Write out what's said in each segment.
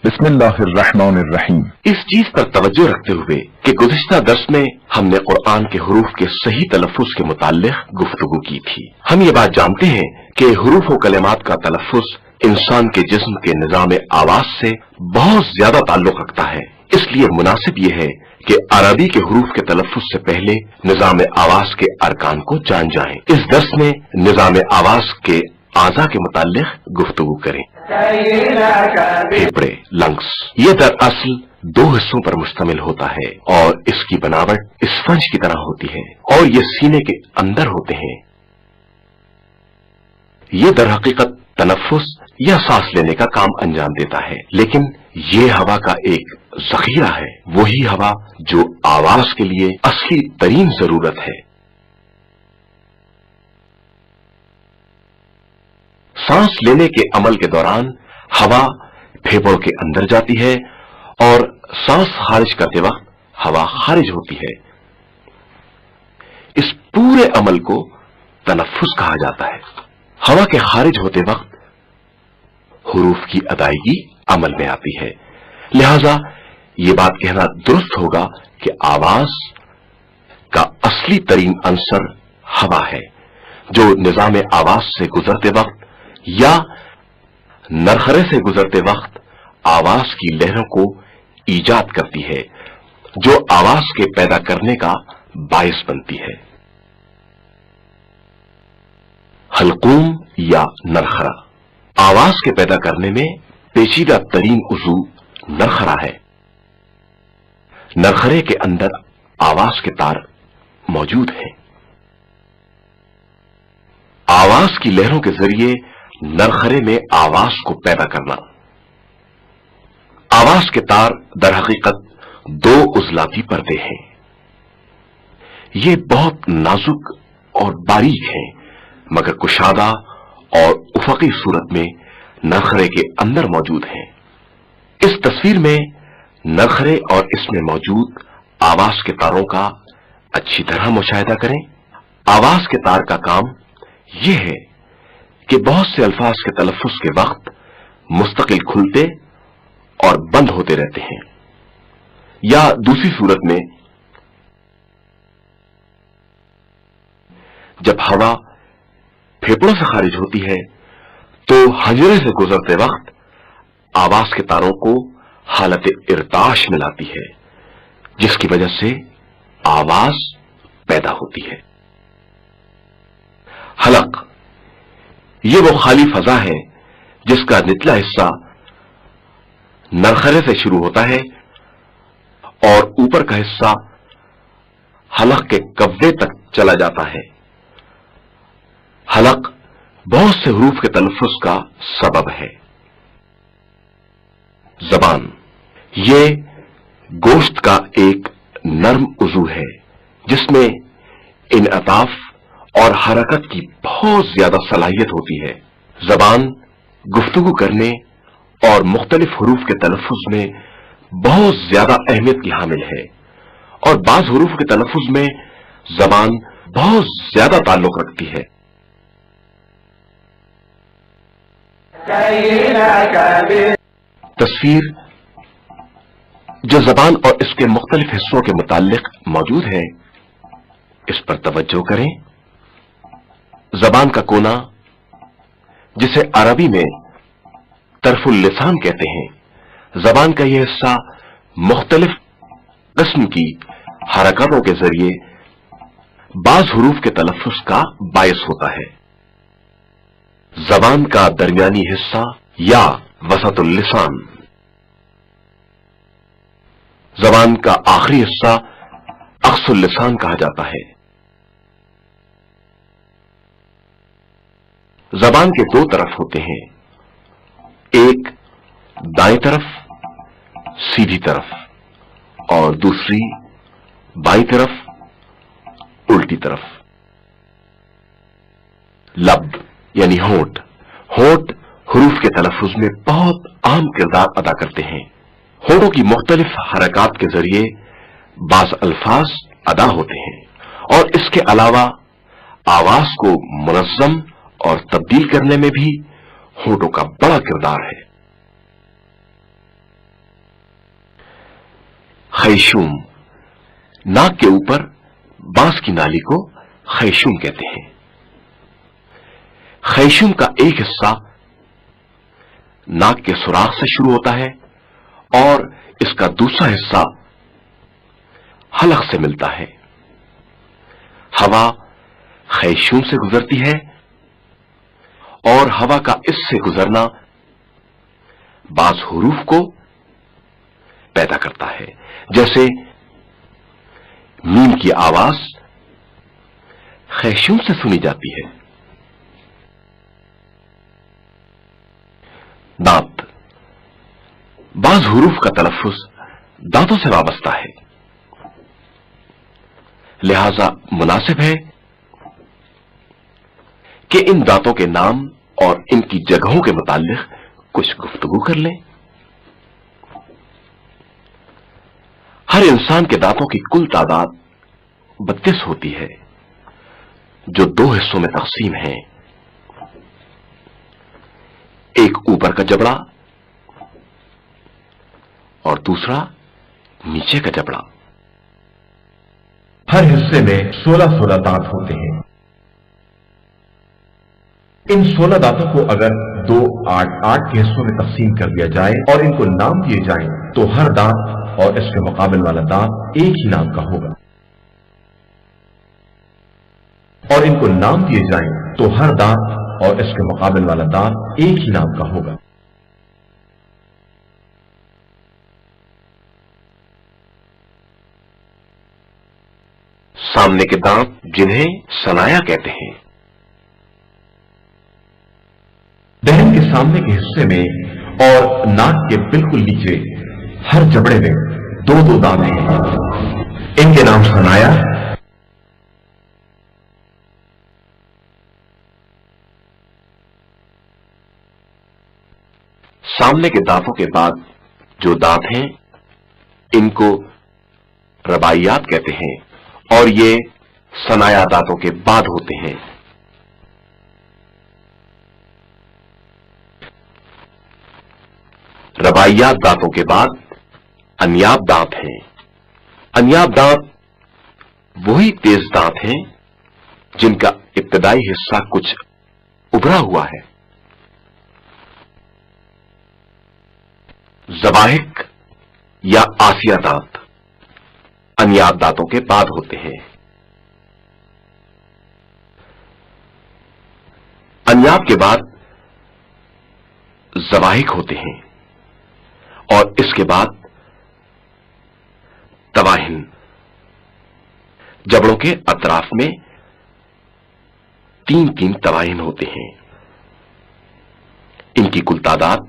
बिस्मिल्लाहिर्रहमानिर्रहीम। इस चीज पर तवज्जो रखते हुए कि गुज़िश्ता दर्स में हमने कुरान के हुरूफ के सही तलफ़्फ़ुज़ के मुताल्लिक़ गुफ्तगू की थी। हम ये बात जानते हैं कि हुरूफ व कलिमात का तलफ़्फ़ुज़ इंसान के जिस्म के निज़ाम आवाज से बहुत ज्यादा ताल्लुक रखता है। इसलिए मुनासिब ये है कि अरबी के हुरूफ के तलफ़्फ़ुज़ से पहले निज़ाम आवाज के अरकान को जान जाएं। इस दर्स में निज़ाम आवाज के आज़ा के मुताल्लिक़ गुफ्तगू करें। फेफड़े, लंग्स, ये दरअसल दो हिस्सों पर मुश्तमिल होता है और इसकी बनावट स्पंज की तरह होती है और ये सीने के अंदर होते हैं। ये दर हकीकत तनफ्फुस या सांस लेने का काम अंजाम देता है, लेकिन ये हवा का एक जखीरा है, वही हवा जो आवाज के लिए असली तरीन जरूरत है। सांस लेने के अमल के दौरान हवा फेफड़ों के अंदर जाती है और सांस खारिज करते वक्त हवा खारिज होती है। इस पूरे अमल को तनफ्फुस कहा जाता है। हवा के खारिज होते वक्त हुरूफ की अदायगी अमल में आती है। लिहाजा ये बात कहना दुरुस्त होगा कि आवाज का असली तरीन अंसर हवा है, जो निजाम आवाज से गुजरते वक्त या नरखरे से गुजरते वक्त आवाज की लहरों को ईजाद करती है, जो आवाज के पैदा करने का बायस बनती है। हलकूम या नरखरा, आवाज के पैदा करने में पेचीदा तरीन उज़ू नरखरा है। नरखरे के अंदर आवाज के तार मौजूद हैं। आवाज की लहरों के जरिए नरखरे में आवाज को पैदा करना। आवाज के तार दर हकीकत दो उजलाती पर्दे हैं। ये बहुत नाजुक और बारीक हैं, मगर कुशादा और उफकी सूरत में नरखरे के अंदर मौजूद हैं। इस तस्वीर में नरखरे और इसमें मौजूद आवाज के तारों का अच्छी तरह मुशाहिदा करें। आवाज के तार का काम यह है कि बहुत से अल्फाज के तलफ़्फ़ुज़ के वक्त मुस्तकिल खुलते और बंद होते रहते हैं, या दूसरी सूरत में जब हवा फेफड़ों से खारिज होती है तो हंजरे से गुजरते वक्त आवाज के तारों को हालत इर्ताश में लाती है, जिसकी वजह से आवाज पैदा होती है। हलक, ये वो खाली फजा है जिसका निचला हिस्सा नरखरे से शुरू होता है और ऊपर का हिस्सा हलक के कब्जे तक चला जाता है। हलक बहुत से हुरूफ के तलफ़्फ़ुज़ का सबब है। ज़बान, ये गोश्त का एक नर्म उज़ू है जिसमें इनअताफ और हरकत की बहुत ज्यादा सलाहियत होती है। ज़बान गुफ्तगू करने और मुख्तलिफ हुरूफ के तलफ़्फ़ुज़ में बहुत ज्यादा अहमियत की हामिल है और बाज़ हुरूफ के तलफ़्फ़ुज़ में ज़बान बहुत ज्यादा ताल्लुक रखती है। तस्वीर जो ज़बान और इसके मुख्तलिफ हिस्सों के मुताल्लिक मौजूद है, इस पर तवज्जो करें। ज़बान का कोना, जिसे अरबी में तरफुल लिसान कहते हैं, ज़बान का यह हिस्सा मुख्तलिफ किस्म की हरकतों के जरिए बाज़ हुरूफ के तलफ़्फ़ुज़ का बायस होता है। ज़बान का दरमियानी हिस्सा या वसतुल लिसान, ज़बान का आखिरी हिस्सा अक्सुल लिसान कहा जाता है। ज़बान के दो तरफ होते हैं, एक दाएं तरफ सीधी तरफ और दूसरी बाईं तरफ उल्टी तरफ। लब यानी होंठ, होंठ हुरूफ के तलफ़्फ़ुज़ में बहुत अहम किरदार अदा करते हैं। होठों की मुख्तलिफ हरकत के जरिए बाज़ अल्फाज अदा होते हैं और इसके अलावा आवाज को मुनज़्ज़म और तब्दील करने में भी होठों का बड़ा किरदार है। खैशूम, नाक के ऊपर बांस की नाली को खैशूम कहते हैं। खैशूम का एक हिस्सा नाक के सुराख से शुरू होता है और इसका दूसरा हिस्सा हलक से मिलता है। हवा खैशूम से गुजरती है और हवा का इससे गुजरना बाज हुरूफ को पैदा करता है, जैसे मीम की आवाज खैशूम से सुनी जाती है। दांत, बाज हुरूफ का तलफ्फुज दांतों से वाबस्ता है, लिहाजा मुनासिब है कि इन दांतों के नाम और इनकी जगहों के मुताल्लिक कुछ गुफ्तगू कर लें। हर इंसान के दांतों की कुल तादाद 32 होती है, जो 2 हिस्सों में तकसीम है। एक ऊपर का जबड़ा और दूसरा नीचे का जबड़ा। हर हिस्से में 16-16 दांत होते हैं। इन 16 दांतों को अगर 2 8-8 के हिस्सों में तकसीम कर दिया जाए और इनको नाम दिए जाएं, तो हर दांत और इसके मुकाबिल वाला दांत एक ही नाम का होगा। और इनको नाम दिए जाएं तो हर दांत और इसके मुकाबिल वाला दांत एक ही नाम का होगा। सामने के दांत जिन्हें सनाया कहते हैं। दहन के सामने के हिस्से में और नाक के बिल्कुल नीचे हर जबड़े में 2-2 दांत हैं। इनके नाम सनाया, सामने के दांतों के बाद जो दांत हैं, इनको रबाइयात कहते हैं और ये सनाया दांतों के बाद होते हैं। रबाइयात दांतों के बाद अनियाब दांत हैं। अनियाब दांत वही तेज दांत हैं जिनका इब्तदाई हिस्सा कुछ उभरा हुआ है। ज़बाहिक या आसिया दांत अनियाब दांतों के बाद होते हैं। अनियाब के बाद ज़बाहिक होते हैं और इसके बाद तवाहिन। जबड़ों के अतराफ में 3-3 तवाहिन होते हैं। इनकी कुल तादाद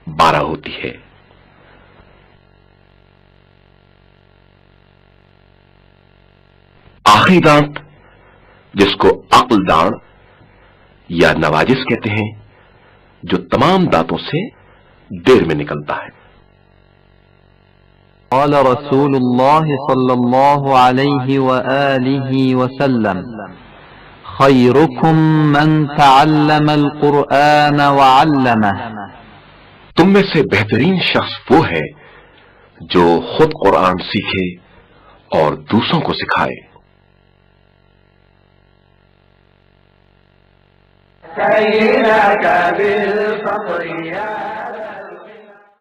12 होती है। आखिरी दांत, जिसको अक्ल दांत या नवाजिस कहते हैं, जो तमाम दांतों से देर में निकलता है। قال رسول الله صلى الله عليه وآله وسلم خيركم من تعلم القرآن وعلمه तुम में से बेहतरीन शख्स वो है जो खुद कुरान सीखे और दूसरों को सिखाए।